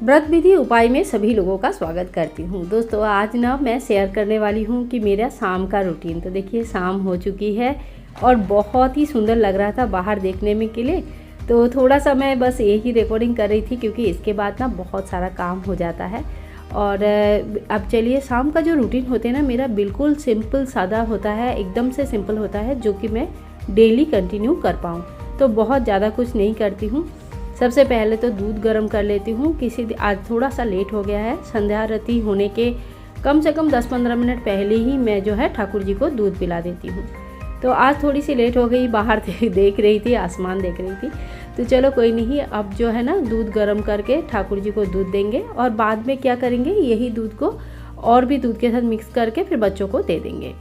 व्रत विधि उपाय में सभी लोगों का स्वागत करती हूँ। दोस्तों आज ना मैं शेयर करने वाली हूँ कि मेरा शाम का रूटीन। तो देखिए शाम हो चुकी है और बहुत ही सुंदर लग रहा था बाहर देखने में के लिए। तो थोड़ा सा मैं बस यही रिकॉर्डिंग कर रही थी क्योंकि इसके बाद ना बहुत सारा काम हो जाता है। और अब चलिए, शाम का जो रूटीन होता है ना मेरा बिल्कुल सिंपल सादा होता है, एकदम से सिंपल होता है, जो कि मैं डेली कंटिन्यू कर पाऊँ। तो बहुत ज़्यादा कुछ नहीं करती हूँ। सबसे पहले तो दूध गर्म कर लेती हूँ। आज थोड़ा सा लेट हो गया है, संध्या आरती होने के कम से कम 10-15 मिनट पहले ही मैं जो है ठाकुर जी को दूध पिला देती हूँ। तो आज थोड़ी सी लेट हो गई, बाहर देख रही थी, आसमान देख रही थी। तो चलो कोई नहीं, अब जो है ना दूध गर्म करके ठाकुर जी को दूध देंगे और बाद में क्या करेंगे, यही दूध को और भी दूध के साथ मिक्स करके फिर बच्चों को दे देंगे।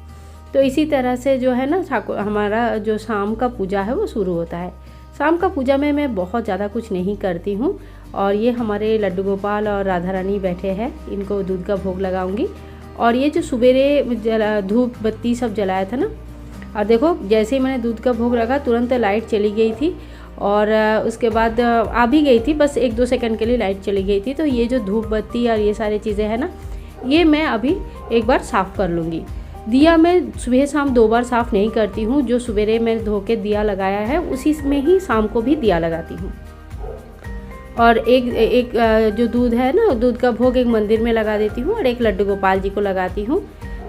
तो इसी तरह से जो है ना हमारा जो शाम का पूजा है वो शुरू होता है। शाम का पूजा में मैं बहुत ज़्यादा कुछ नहीं करती हूँ। और ये हमारे लड्डू गोपाल और राधा रानी बैठे हैं, इनको दूध का भोग लगाऊंगी। और ये जो सवेरे धूप बत्ती सब जलाया था ना, और देखो जैसे ही मैंने दूध का भोग रखा तुरंत लाइट चली गई थी और उसके बाद आ भी गई थी, बस 1-2 सेकंड के लिए लाइट चली गई थी। तो ये जो धूप बत्ती और ये सारी चीज़ें हैं ना, ये मैं अभी एक बार साफ़ कर लूँगी। दिया मैं सुबह शाम 2 बार साफ़ नहीं करती हूँ। जो सवेरे मैंने धो के दिया लगाया है उसी में ही शाम को भी दिया लगाती हूँ। और एक जो दूध है ना, दूध का भोग एक मंदिर में लगा देती हूँ और एक लड्डू गोपाल जी को लगाती हूँ।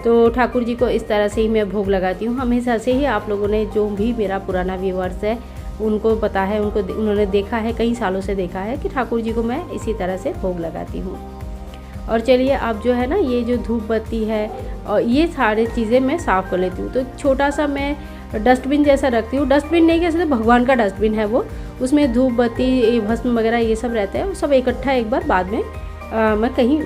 तो ठाकुर जी को इस तरह से ही मैं भोग लगाती हूँ। हमेशा से ही आप लोगों ने, जो भी मेरा पुराना व्यूअर्स है उनको पता है, उन्होंने देखा है, कई सालों से देखा है कि ठाकुर जी को मैं इसी तरह से भोग लगाती हूँ। और चलिए अब जो है ना ये जो धूप बत्ती है और ये सारी चीज़ें मैं साफ़ कर लेती हूँ। तो छोटा सा मैं डस्टबिन जैसा रखती हूँ, डस्टबिन नहीं कह सकते, भगवान का डस्टबिन है वो, उसमें धूप बत्ती भस्म वगैरह ये सब रहता है। वो सब इकट्ठा एक बार बाद में मैं कहीं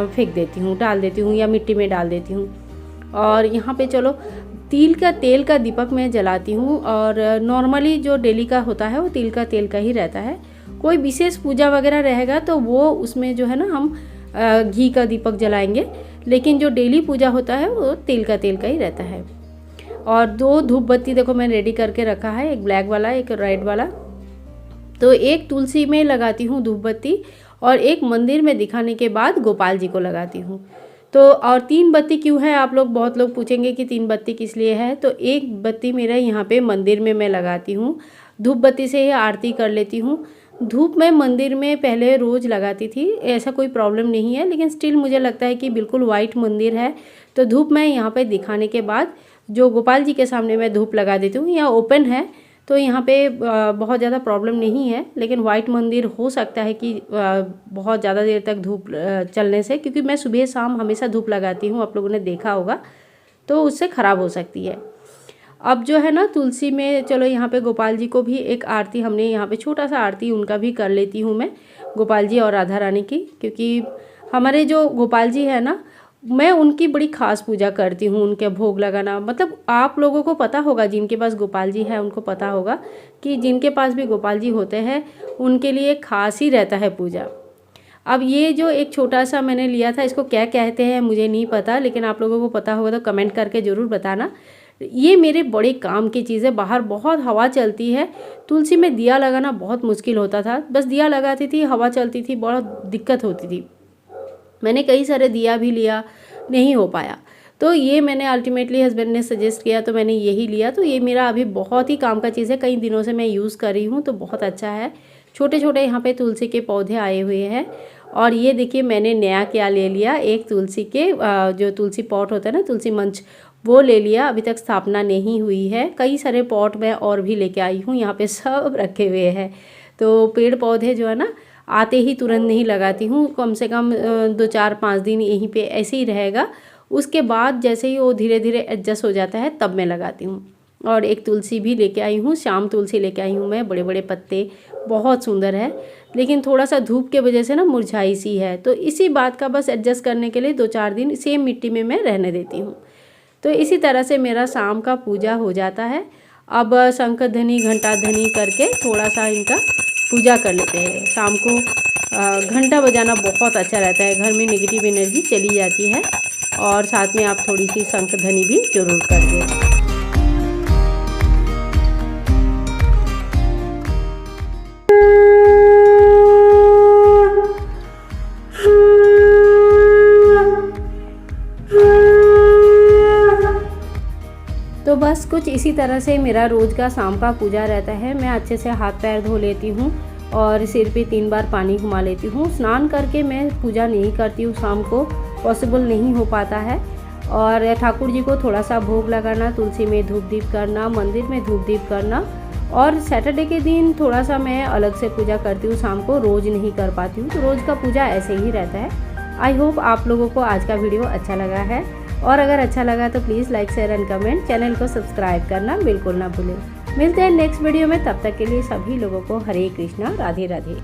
फेंक देती हूँ, डाल देती हूँ या मिट्टी में डाल देती हूँ। और यहाँ पे चलो तिल का तेल का दीपक मैं जलाती हूँ। और नॉर्मली जो डेली का होता है वो तिल का तेल का ही रहता है। कोई विशेष पूजा वगैरह रहेगा तो वो उसमें जो है ना हम घी का दीपक जलाएंगे, लेकिन जो डेली पूजा होता है वो तिल का तेल का ही रहता है। और 2 धूप बत्ती देखो मैं रेडी करके रखा है, एक ब्लैक वाला एक रेड वाला। तो एक तुलसी में लगाती हूँ धूप बत्ती और एक मंदिर में दिखाने के बाद गोपाल जी को लगाती हूँ। तो और 3 बत्ती क्यों है, आप लोग बहुत लोग पूछेंगे कि 3 बत्ती किस लिए है। तो एक बत्ती मेरा यहाँ पे मंदिर में मैं लगाती हूँ, धूप बत्ती से ही आरती कर लेती हूँ। धूप मैं मंदिर में पहले रोज़ लगाती थी, ऐसा कोई प्रॉब्लम नहीं है, लेकिन स्टिल मुझे लगता है कि बिल्कुल वाइट मंदिर है तो धूप मैं यहाँ पे दिखाने के बाद जो गोपाल जी के सामने मैं धूप लगा देती हूँ। यहाँ ओपन है तो यहाँ पे बहुत ज़्यादा प्रॉब्लम नहीं है, लेकिन वाइट मंदिर हो सकता है कि बहुत ज़्यादा देर तक धूप चलने से, क्योंकि मैं सुबह शाम हमेशा धूप लगाती हूँ, आप लोगों ने देखा होगा, तो उससे ख़राब हो सकती है। अब जो है ना तुलसी में, चलो यहाँ पे गोपाल जी को भी एक आरती, हमने यहाँ पे छोटा सा आरती उनका भी कर लेती हूँ मैं, गोपाल जी और राधा रानी की। क्योंकि हमारे जो गोपाल जी है ना, मैं उनकी बड़ी ख़ास पूजा करती हूँ। उनके भोग लगाना, मतलब आप लोगों को पता होगा, जिनके पास गोपाल जी है उनको पता होगा कि जिनके पास भी गोपाल जी होते हैं उनके लिए ख़ास ही रहता है पूजा। अब ये जो एक छोटा सा मैंने लिया था, इसको क्या कहते हैं मुझे नहीं पता, लेकिन आप लोगों को पता होगा तो कमेंट करके ज़रूर बताना। ये मेरे बड़े काम की चीज़ है। बाहर बहुत हवा चलती है, तुलसी में दिया लगाना बहुत मुश्किल होता था। बस दिया लगाती थी, हवा चलती थी, बहुत दिक्कत होती थी। मैंने कई सारे दिया भी लिया, नहीं हो पाया। तो ये मैंने अल्टीमेटली हस्बैंड ने सजेस्ट किया तो मैंने यही लिया। तो ये मेरा अभी बहुत ही काम का चीज़ है, कई दिनों से मैं यूज़ कर रही हूँ, तो बहुत अच्छा है। छोटे छोटे यहाँ पे तुलसी के पौधे आए हुए हैं। और ये देखिए मैंने नया क्या ले लिया, एक तुलसी के जो तुलसी पॉट होता है ना, तुलसी मंच, वो ले लिया। अभी तक स्थापना नहीं हुई है। कई सारे पॉट मैं और भी लेके आई हूँ, यहाँ पे सब रखे हुए हैं। तो पेड़ पौधे जो है ना, आते ही तुरंत नहीं लगाती हूँ, कम से कम 2-4-5 दिन यहीं पे ऐसे ही रहेगा। उसके बाद जैसे ही वो धीरे धीरे एडजस्ट हो जाता है तब मैं लगाती हूँ। और एक तुलसी भी लेके आई हूँ, श्याम तुलसी लेके आई हूँ मैं, बड़े बड़े पत्ते, बहुत सुंदर है, लेकिन थोड़ा सा धूप के वजह से ना मुरझाई सी है। तो इसी बात का बस एडजस्ट करने के लिए 2-4 दिन सेम मिट्टी में मैं रहने देती हूँ। तो इसी तरह से मेरा शाम का पूजा हो जाता है। अब शंख ध्वनि घंटा ध्वनि करके थोड़ा सा इनका पूजा कर लेते हैं। शाम को घंटा बजाना बहुत अच्छा रहता है, घर में नेगेटिव एनर्जी चली जाती है। और साथ में आप थोड़ी सी शंख ध्वनि भी जरूर कर दें। बस कुछ इसी तरह से मेरा रोज़ का शाम का पूजा रहता है। मैं अच्छे से हाथ पैर धो लेती हूँ और सिर पे 3 बार पानी घुमा लेती हूँ। स्नान करके मैं पूजा नहीं करती हूँ, शाम को पॉसिबल नहीं हो पाता है। और ठाकुर जी को थोड़ा सा भोग लगाना, तुलसी में धूप दीप करना, मंदिर में धूप दीप करना, और सैटरडे के दिन थोड़ा सा मैं अलग से पूजा करती हूँ, शाम को रोज़ नहीं कर पाती हूँ। तो रोज़ का पूजा ऐसे ही रहता है। आई होप आप लोगों को आज का वीडियो अच्छा लगा है, और अगर अच्छा लगा तो please like share and comment, channel को सब्सक्राइब करना बिल्कुल ना भूलें। मिलते हैं नेक्स्ट वीडियो में, तब तक के लिए सभी लोगों को हरे कृष्णा, राधे राधे।